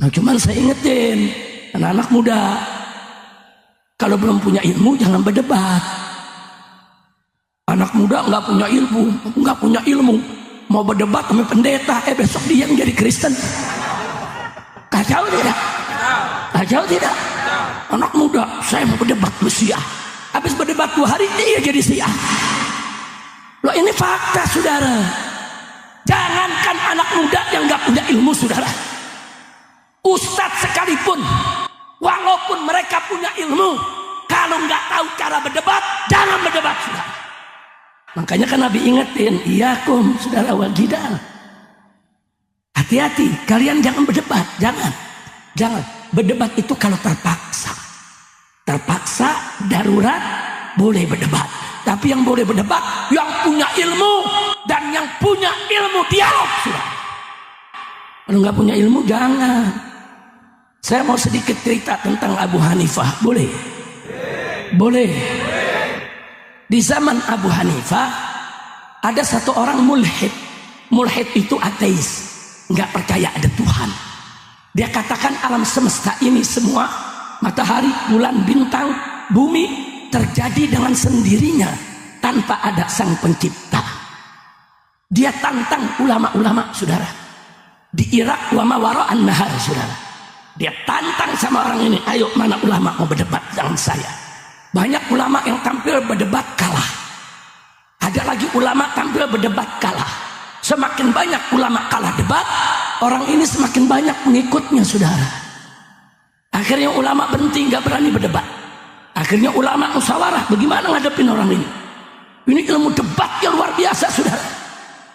Nah, cuman saya ingetin anak-anak muda, kalau belum punya ilmu jangan berdebat. Anak muda nggak punya ilmu, mau berdebat sama pendeta, besok dia yang jadi Kristen. Kacau tidak? Kacau tidak? Anak muda, saya mau berdebat Mesiah. Habis berdebat 2 hari dia jadi Syiah. Loh, ini fakta, saudara. Jangankan anak muda yang nggak punya ilmu, saudara. Ustadz sekalipun, walaupun mereka punya ilmu, kalau nggak tahu cara berdebat, jangan berdebat, saudara. Makanya kan Nabi ingetin, iyakum saudara wal jidal. Hati-hati, kalian jangan berdebat, jangan. Berdebat itu kalau terpaksa darurat boleh berdebat. Tapi yang boleh berdebat yang punya ilmu, dan yang punya ilmu dialog, saudara. Kalau nggak punya ilmu jangan. Saya mau sedikit cerita tentang Abu Hanifah, boleh? Boleh. Di zaman Abu Hanifah ada satu orang mulhid. Mulhid itu ateis, nggak percaya ada Tuhan. Dia katakan alam semesta ini semua, matahari, bulan, bintang, bumi, terjadi dengan sendirinya tanpa ada sang pencipta. Dia tantang ulama-ulama, saudara. Di Irak wa ma wara'an nahar, saudara. Dia tantang sama orang ini, ayo mana ulama mau berdebat dengan saya. Banyak ulama yang tampil berdebat kalah. Ada lagi ulama tampil berdebat kalah. Semakin banyak ulama kalah debat, orang ini semakin banyak pengikutnya, saudara. Akhirnya ulama berhenti, nggak berani berdebat. Akhirnya ulama musyawarah, bagaimana ngadepin orang ini? Ini ilmu debat yang luar biasa, saudara.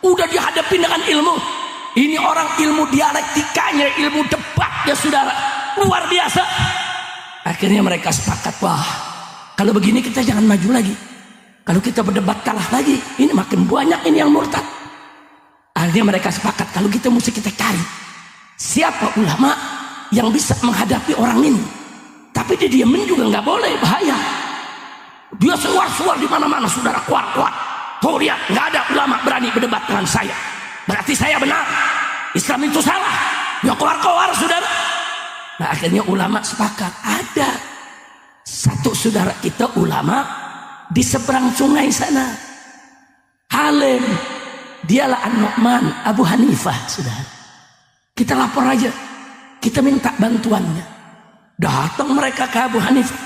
Udah dihadapi dengan ilmu. Ini orang ilmu dialektikanya, ilmu debatnya, saudara, luar biasa. Akhirnya mereka sepakat, wah, kalau begini kita jangan maju lagi. Kalau kita berdebat kalah lagi, ini makin banyak ini yang murtad. Akhirnya mereka sepakat, kalau kita mesti kita cari siapa ulama yang bisa menghadapi orang ini. Tapi dia diemin juga nggak boleh, bahaya. Dia suar-suar di mana-mana, saudara, kuat-kuat. Tuh lihat, nggak ada ulama berani berdebat dengan saya. Berarti saya benar, Islam itu salah. Ya keluar-keluar, saudara. Nah, akhirnya ulama sepakat. Ada satu saudara kita ulama di seberang sungai sana, Halim, dialah An-Nu'man Abu Hanifah, saudara. Kita lapor aja, kita minta bantuannya. Datang mereka ke Abu Hanifah.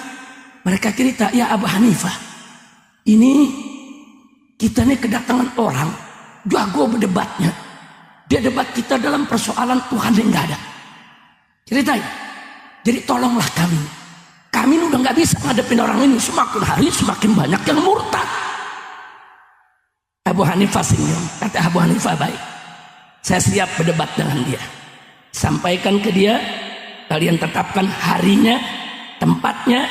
Mereka cerita, ya Abu Hanifah, ini kita nih kedatangan orang jago berdebatnya. Dia debat kita dalam persoalan Tuhan yang nggak ada. Ceritain. Jadi tolonglah kami. Kami udah nggak bisa ngadepin orang ini. Semakin hari semakin banyak yang murtad. Abu Hanifah senyum. Kata Abu Hanifah, baik, saya siap berdebat dengan dia. Sampaikan ke dia, kalian tetapkan harinya, tempatnya,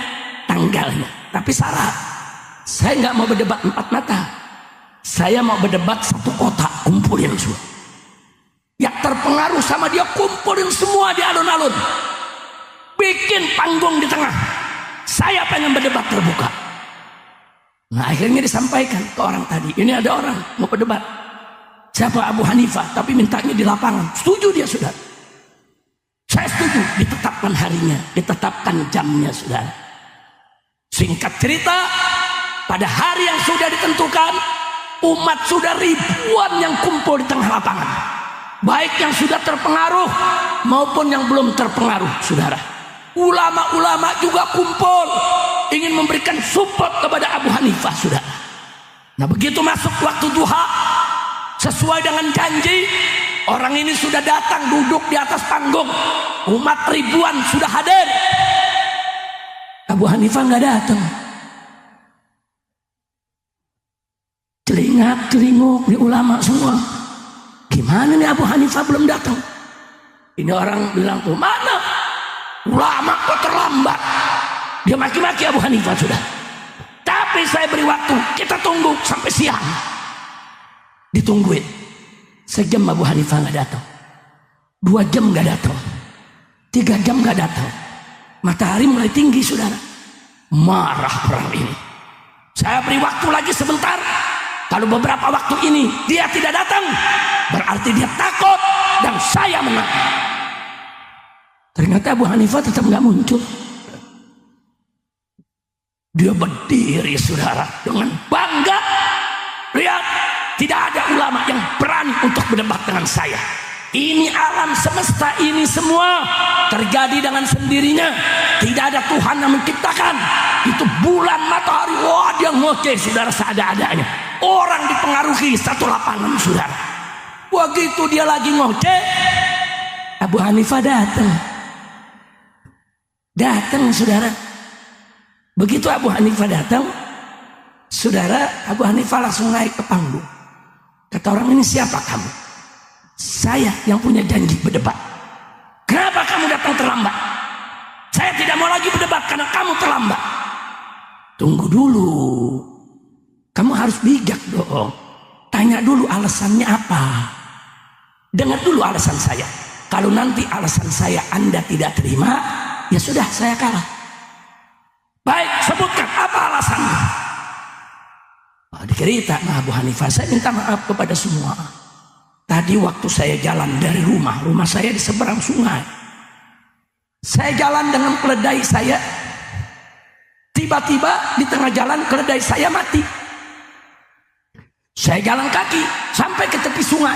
tanggalnya. Tapi syarat, saya nggak mau berdebat 4 mata. Saya mau berdebat 1 kota, kumpulin semua. Yang terpengaruh sama dia kumpulin semua di alun-alun. Bikin panggung di tengah. Saya pengen berdebat terbuka. Nah, akhirnya disampaikan ke orang tadi. Ini ada orang mau berdebat. Siapa? Abu Hanifah, tapi mintanya di lapangan. Setuju dia, saudara. Saya setuju. Ditetapkan harinya, ditetapkan jamnya, saudara. Singkat cerita, pada hari yang sudah ditentukan, umat sudah ribuan yang kumpul di tengah lapangan. Baik yang sudah terpengaruh maupun yang belum terpengaruh, saudara. Ulama-ulama juga kumpul ingin memberikan support kepada Abu Hanifah, saudara. Nah, begitu masuk waktu duha, sesuai dengan janji, orang ini sudah datang duduk di atas panggung. Umat ribuan sudah hadir. Abu Hanifah nggak datang. Celingak-celinguk di ulama semua. Gimana nih Abu Hanifah belum datang? Ini orang bilang tuh, mana ulama kok terlambat? Dia maki-maki Abu Hanifah, sudah. Tapi saya beri waktu, kita tunggu sampai siang. Ditungguin. Sejam Abu Hanifah nggak datang. 2 jam nggak datang. 3 jam nggak datang. Matahari mulai tinggi, saudara. Marah orang ini. Saya beri waktu lagi sebentar. Kalau beberapa waktu ini dia tidak datang, berarti dia takut dan saya menang. Ternyata Abu Hanifah tetap nggak muncul. Dia berdiri saudara dengan bangga. Lihat, tidak ada ulama yang berani untuk berdebat dengan saya. Ini alam semesta ini semua terjadi dengan sendirinya. Tidak ada Tuhan yang menciptakan. Itu bulan, matahari, wah dia ngoceh saudara seada-adanya. Orang dipengaruhi satu lapangan saudara. Begitu dia lagi ngoceh, Abu Hanifah datang saudara. Begitu Abu Hanifah datang, saudara, Abu Hanifah langsung naik ke panggung. Kata orang ini, siapa kamu? Saya yang punya janji berdebat. Kenapa kamu datang terlambat? Saya tidak mau lagi berdebat karena kamu terlambat. Tunggu dulu. Kamu harus bijak dong. Tanya dulu alasannya apa. Dengar dulu alasan saya. Kalau nanti alasan saya Anda tidak terima, ya sudah, saya kalah. Baik, sebutkan apa alasannya. Dicerita Abu Hanifah, saya minta maaf kepada semua. Tadi waktu saya jalan dari rumah saya di seberang sungai. Saya jalan dengan keledai saya. Tiba-tiba di tengah jalan keledai saya mati. Saya jalan kaki sampai ke tepi sungai.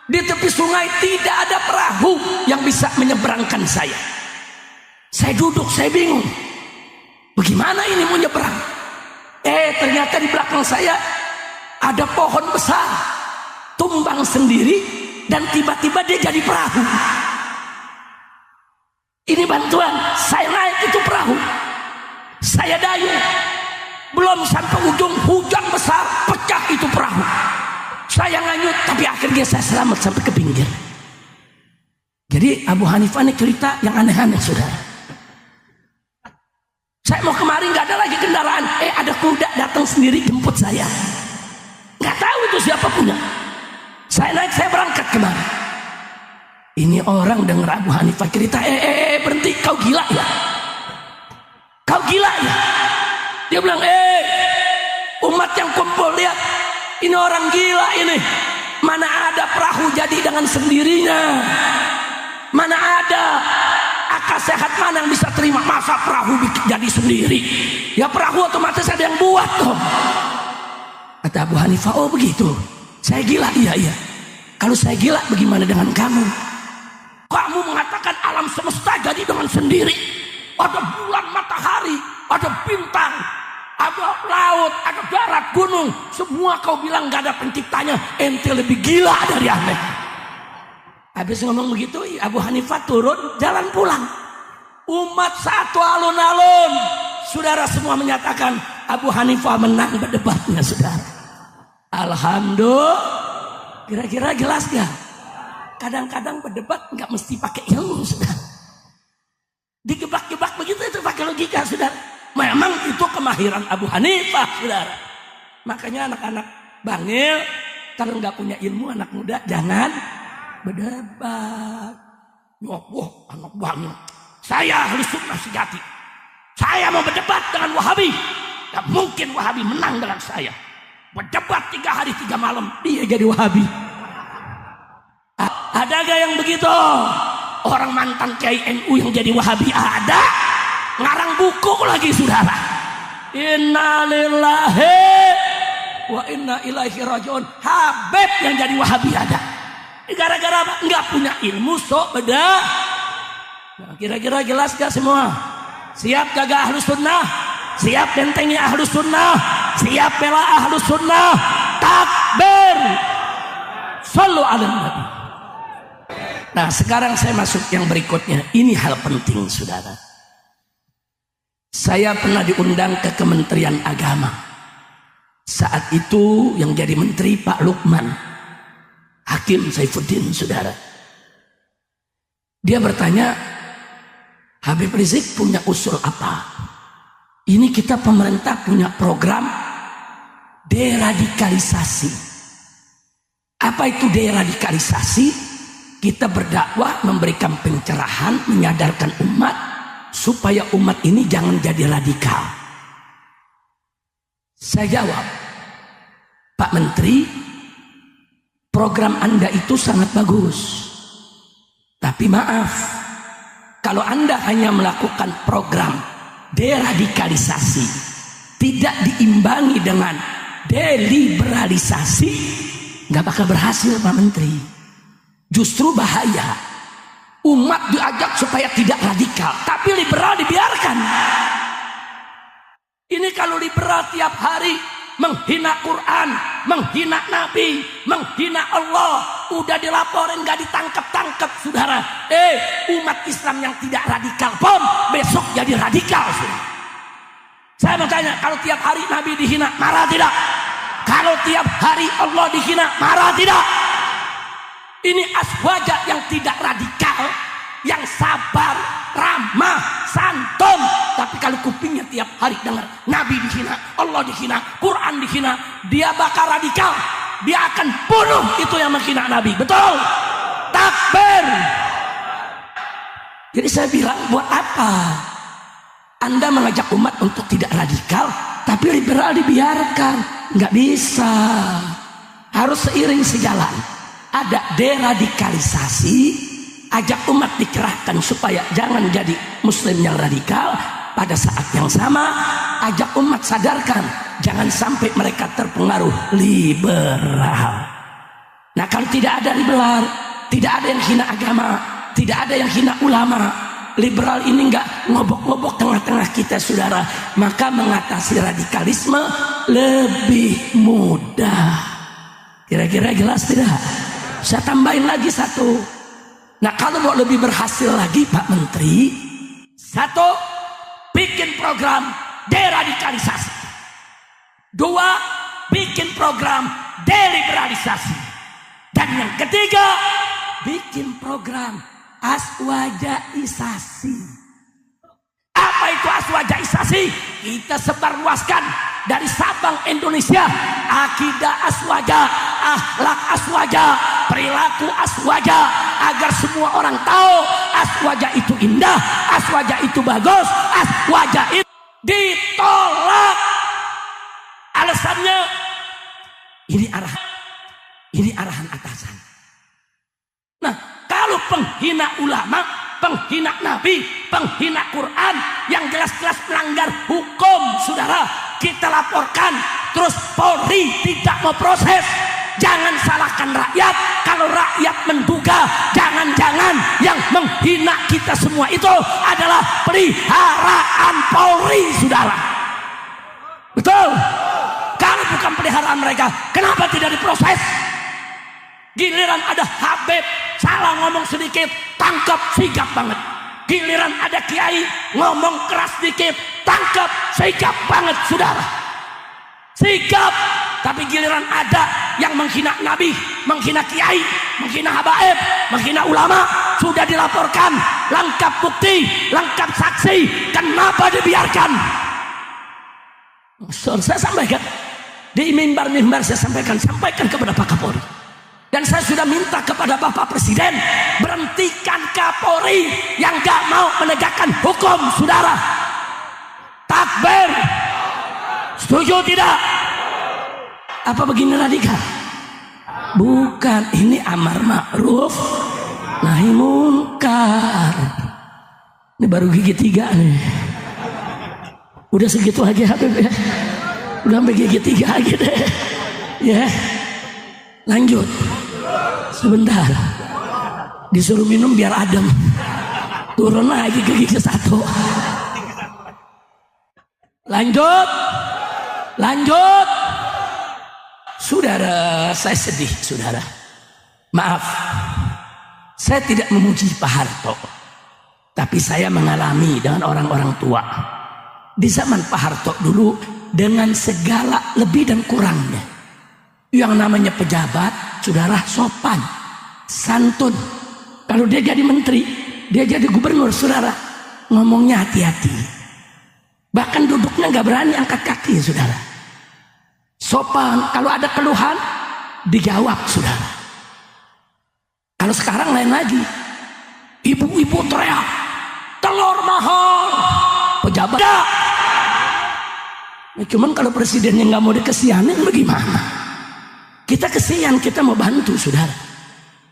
Di tepi sungai tidak ada perahu yang bisa menyeberangkan saya. Saya duduk, saya bingung. Bagaimana ini mau nyeberang? Ternyata di belakang saya ada pohon besar, tumbang sendiri, dan tiba-tiba dia jadi perahu. Ini bantuan, saya naik itu perahu, saya dayung, belum sampai ujung hujan besar, pecah itu perahu. Saya nganyut, tapi akhirnya saya selamat sampai ke pinggir. Jadi Abu Hanifah ini cerita yang aneh-aneh saudara. Saya mau kemari nggak ada lagi kendaraan, ada kuda datang sendiri jemput saya. Nggak tahu itu siapa punya. Saya naik, saya berangkat kemari. Ini orang dengar Abu Hanifah cerita, berhenti, kau gila ya? Kau gila ya? Dia bilang, umat yang kumpul, lihat, ini orang gila ini. Mana ada perahu jadi dengan sendirinya? Mana ada? Akal sehat mana yang bisa terima masa perahu jadi sendiri? Ya perahu otomatis ada yang buat dong. Kata Abu Hanifah, oh begitu. Saya gila, iya. Kalau saya gila, bagaimana dengan kamu? Kamu mengatakan alam semesta jadi dengan sendiri. Ada bulan, matahari, ada bintang, ada laut, ada darat, gunung. Semua kau bilang gak ada penciptanya. Ente lebih gila dari aneh. Habis ngomong begitu, Abu Hanifah turun, jalan pulang. Umat satu alun-alun. Saudara semua menyatakan Abu Hanifah menang berdebatnya, saudara. Alhamdulillah. Kira-kira jelas gak? Kadang-kadang berdebat nggak mesti pakai ilmu, saudara. Digebak-gebak begitu itu pakai logika, saudara. Memang itu kemahiran Abu Hanifah, saudara. Makanya anak-anak bangil, kalau nggak punya ilmu, anak muda jangan berdebat. Wah, anak bangil. Saya ahli sunnah sejati. Saya mau berdebat dengan Wahabi. Gak mungkin Wahabi menang dengan saya. Berdebat 3 hari 3 malam, dia jadi Wahabi. Ada gak yang begitu? Orang mantan Kiai NU yang jadi Wahabi ada. Ngarang buku lagi, saudara. Innalillahi wa inna ilaihi rajiun. Habib yang jadi Wahabi ada. Gara-gara apa? Nggak punya ilmu, sok beda. Nah, kira-kira jelas gak semua? Siap jaga ahlus sunnah? Siap bentengi ahlus sunnah? Siap bela ahlus sunnah? Takbir! Sallu ala nabi. Nah, sekarang saya masuk yang berikutnya. Ini hal penting, saudara. Saya pernah diundang ke Kementerian Agama. Saat itu yang jadi menteri Pak Lukman Hakim Saifuddin, saudara. Dia bertanya, Habib Rizik punya usul apa? Ini kita pemerintah punya program deradikalisasi. Apa itu deradikalisasi? Kita berdakwah, memberikan pencerahan, menyadarkan umat supaya umat ini jangan jadi radikal. Saya jawab, Pak Menteri, program Anda itu sangat bagus. Tapi maaf, Kalau Anda hanya melakukan program deradikalisasi, tidak diimbangi dengan deliberalisasi, nggak bakal berhasil Pak Menteri. Justru bahaya. Umat diajak supaya tidak radikal, tapi liberal dibiarkan. Ini kalau liberal tiap hari menghina Quran, menghina Nabi, menghina Allah, udah dilaporin gak ditangkap-tangkap saudara. Umat Islam yang tidak radikal pun besok jadi radikal saudara. Saya mau tanya, kalau tiap hari Nabi dihina, marah tidak? Kalau tiap hari Allah dihina, marah tidak? Ini aswaja yang tidak radikal, yang sabar, ramah, santun. Tapi kalau kupingnya tiap hari dengar Nabi dihina, Allah dihina, Quran dihina, dia bakal radikal. Dia akan bunuh itu yang menghina Nabi. Betul? Takbir. Jadi saya bilang, buat apa Anda mengajak umat untuk tidak radikal, tapi liberal dibiarkan? Nggak bisa. Harus seiring sejalan. Ada deradikalisasi, ajak umat dikerahkan supaya jangan jadi muslim yang radikal. Pada saat yang sama ajak umat sadarkan jangan sampai mereka terpengaruh liberal. Nah, kalau tidak ada liberal, tidak ada yang hina agama, tidak ada yang hina ulama, liberal ini enggak ngobok-ngobok tengah-tengah kita saudara, maka mengatasi radikalisme lebih mudah. Kira-kira jelas tidak? Saya tambahin lagi satu. Nah, kalau mau lebih berhasil lagi Pak Menteri, satu, bikin program deradikalisasi. Dua, bikin program deliberalisasi. Dan yang ketiga, bikin program aswajaisasi. Apa itu aswajaisasi? Kita sebarluaskan dari Sabang Indonesia akidah aswaja, akhlak aswaja, perilaku aswaja, agar semua orang tahu aswaja itu indah, aswaja itu bagus, aswaja itu ditolak. Alasannya ini arahan atasan. Nah, kalau penghina ulama, penghina Nabi, penghina Quran yang jelas-jelas melanggar hukum saudara, kita laporkan, terus Polri tidak mau proses. Jangan salahkan rakyat. Kalau rakyat menduga jangan-jangan yang menghina kita semua itu adalah peliharaan Polri saudara. Betul? Kalau bukan peliharaan mereka, kenapa tidak diproses? Giliran ada Habib salah ngomong sedikit, tangkap, sigap banget. Giliran ada kiai ngomong keras sedikit, tangkap, sigap banget saudara. Sigap. Tapi giliran ada yang menghina Nabi, menghina kiai, menghina habaib, menghina ulama, sudah dilaporkan, lengkap bukti, lengkap saksi, kenapa dibiarkan? Saya sampaikan di mimbar-mimbar, saya sampaikan kepada Pak Kapolri. Dan saya sudah minta kepada Bapak Presiden, berhentikan Kapolri yang gak mau menegakkan hukum saudara. Takbir. Setuju tidak? Apa begini radikal? Bukan, ini amar ma'ruf nahi munkar. Ini baru gigi 3 nih. Udah segitu aja Habib ya. Udah sampai gigi 3 aja deh. Ya. Lanjut. Sebentar. Disuruh minum biar adem. Turun lagi ke gigi 1. Lanjut. Saudara, saya sedih saudara. Maaf, saya tidak memuji Pak Harto, tapi saya mengalami dengan orang-orang tua di zaman Pak Harto dulu dengan segala lebih dan kurangnya. Yang namanya pejabat, saudara, sopan, santun. Kalau dia jadi menteri, dia jadi gubernur, saudara, ngomongnya hati-hati. Bahkan duduknya nggak berani angkat kaki, saudara. Sopan, kalau ada keluhan dijawab saudara. Kalau sekarang lain lagi, ibu-ibu teriak telur mahal, pejabat nah, cuman kalau presidennya nggak mau dikesianin bagaimana? Kita kesian, kita mau bantu saudara.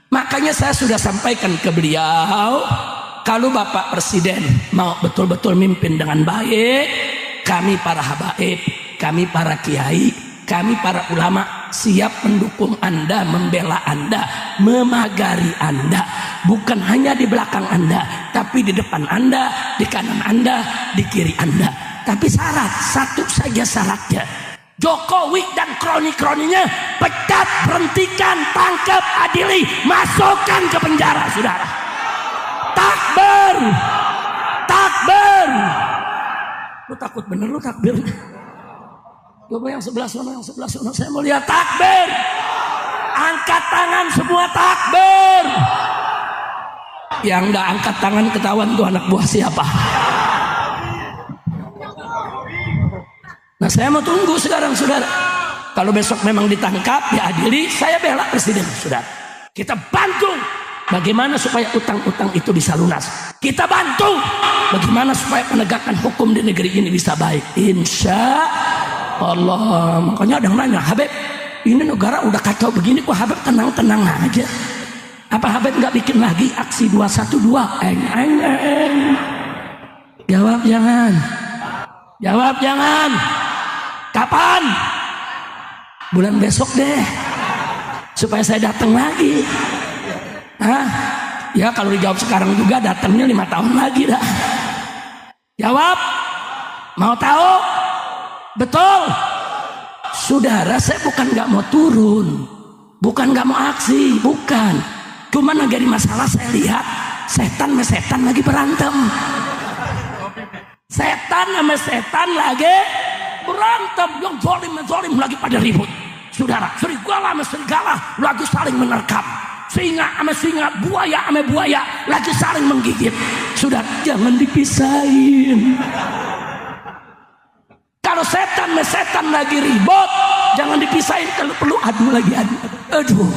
Makanya saya sudah sampaikan ke beliau, kalau Bapak Presiden mau betul-betul mimpin dengan baik, kami para habaib, kami para kiai, kami para ulama siap mendukung Anda, membela Anda, memagari Anda. Bukan hanya di belakang Anda, tapi di depan Anda, di kanan Anda, di kiri Anda. Tapi syarat, satu saja syaratnya. Jokowi dan kroni-kroninya pecat, berhentikan, tangkap, adili, masukkan ke penjara, saudara. Takbir, takbir. Lu takut bener lu takbir? Coba yang sebelah sana, saya mau lihat takbir. Angkat tangan semua takbir. Yang enggak angkat tangan ketahuan tuh anak buah siapa. Nah saya mau tunggu sekarang saudara. Kalau besok memang ditangkap, diadili, saya bela presiden saudara. Kita bantu bagaimana supaya utang-utang itu bisa lunas. Kita bantu bagaimana supaya penegakan hukum di negeri ini bisa baik. Insya Allah. Makanya ada yang nanya, Habib, ini negara udah kacau begini kok Habib tenang-tenang aja. Apa Habib nggak bikin lagi aksi 212? Jawab jangan. Jawab jangan. Kapan? Bulan besok deh. Supaya saya datang lagi. Hah? Ya kalau dijawab sekarang juga datangnya 5 tahun lagi dah. Jawab. Mau tahu? Betul. Saudara, saya bukan nggak mau turun. Bukan nggak mau aksi. Bukan. Cuma dari masalah saya lihat setan sama setan lagi berantem. Setan sama setan lagi berantem. Yang zalim lagi pada ribut. Saudara, serigala sama serigala lagi saling menerkam. Singa sama singa, buaya sama buaya lagi saling menggigit. Sudah, jangan dipisahin. Kalau setan sama setan lagi ribut, jangan dipisahin. Kalau perlu adu lagi adu. Aduh.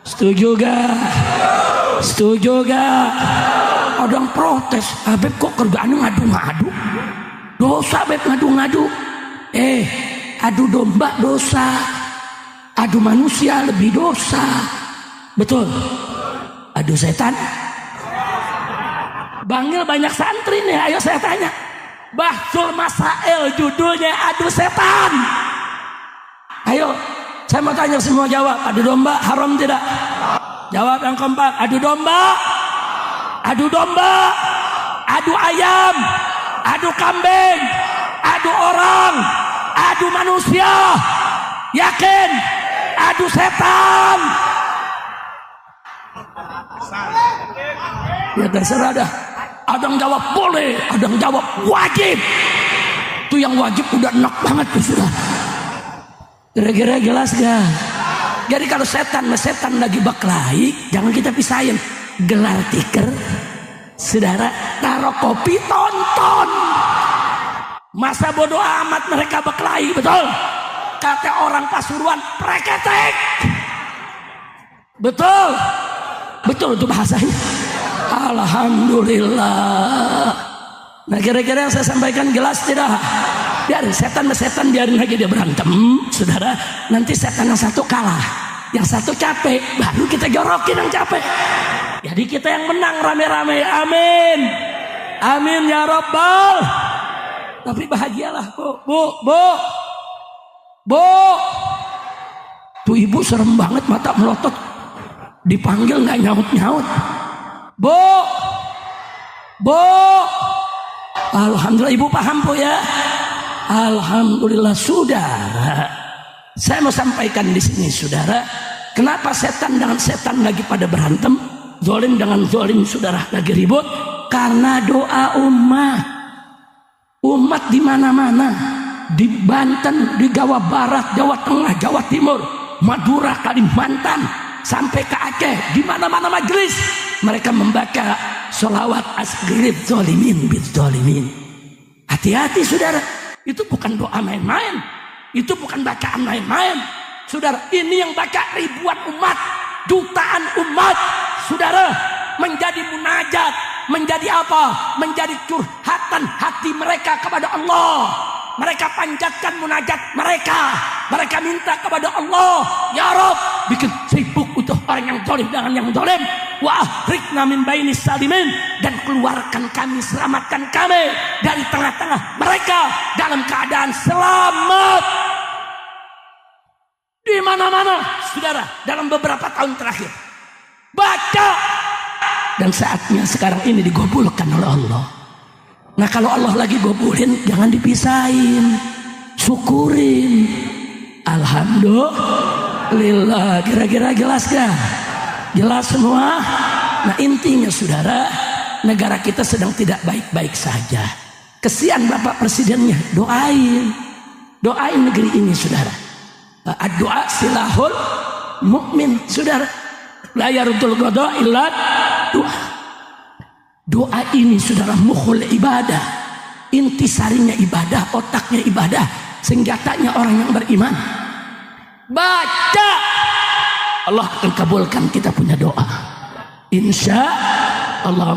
Setuju gak? Setuju gak? Ada yang protes, Habib kok kerjaannya ngadu-ngadu? Dosa Habib ngadu-ngadu. Adu domba dosa, adu manusia lebih dosa. Betul? Adu setan. Bangil banyak santri nih, ayo saya tanya. Bahsul Masail judulnya adu setan. Ayo, saya mau tanya semua jawab. Adu domba haram tidak? Jawab yang kompak. Adu domba, adu domba, adu ayam, adu kambing, adu orang, adu manusia. Yakin? Adu setan. Ya terserah dah. Ada yang jawab boleh, ada yang jawab wajib. Itu yang wajib udah enak banget tuh sudah. Kira-kira jelas gak? Jadi kalau setan lagi berkelahi, jangan kita pisahin. Gelar tikar, saudara, taruh kopi, tonton. Masa bodoh amat mereka berkelahi, betul? Kata orang Pasuruan, preketek. Betul? Betul itu bahasanya. Alhamdulillah. Nah kira-kira yang saya sampaikan jelas tidak? Biarin setan biarin lagi dia berantem, saudara. Nanti setan yang satu kalah, yang satu capek, baru kita jorokin yang capek. Jadi kita yang menang rame-rame. Amin. Amin ya Rabbal. Tapi bahagialah Bu. Tuh ibu serem banget, mata melotot. Dipanggil nggak nyaut-nyaut. Bu. Alhamdulillah ibu paham Bu ya. Alhamdulillah saudara. Saya mau sampaikan di sini saudara, kenapa setan dengan setan lagi pada berantem, zalim dengan zalim saudara lagi ribut? Karena doa umat di mana-mana, di Banten, di Jawa Barat, Jawa Tengah, Jawa Timur, Madura, Kalimantan, sampai ke Aceh, di mana-mana majelis mereka membaca sholawat asghirib zalimin bid zalimin. Hati-hati saudara. Itu bukan doa main-main. Itu bukan bacaan main-main. Saudara, ini yang baca ribuan umat, jutaan umat. Saudara, menjadi munajat, menjadi apa? Menjadi curhatan hati mereka kepada Allah. Mereka panjatkan munajat mereka. Mereka minta kepada Allah, ya Rabb, bikin sibuk untuk orang yang zalim dengan yang zalim. wa akhrijna min baini salimin, dan keluarkan kami, selamatkan kami dari tengah-tengah mereka dalam keadaan selamat. Di mana-mana saudara dalam beberapa tahun terakhir baca, dan saatnya sekarang ini digobulkan oleh Allah. Nah kalau Allah lagi gobulin jangan dipisahin, syukurin. Alhamdulillah. Kira-kira jelas gak? Jelas semua? Nah intinya saudara, negara kita sedang tidak baik-baik saja. Kesian Bapak Presidennya, doain negeri ini saudara. Doa silahul mukmin saudara. La yarudul qada illa doa. Doa ini saudara mukhul ibadah. Intisarinya ibadah, otaknya ibadah, senjatanya orang yang beriman. Baca, Allah akan kabulkan kita punya doa. Insya Allah.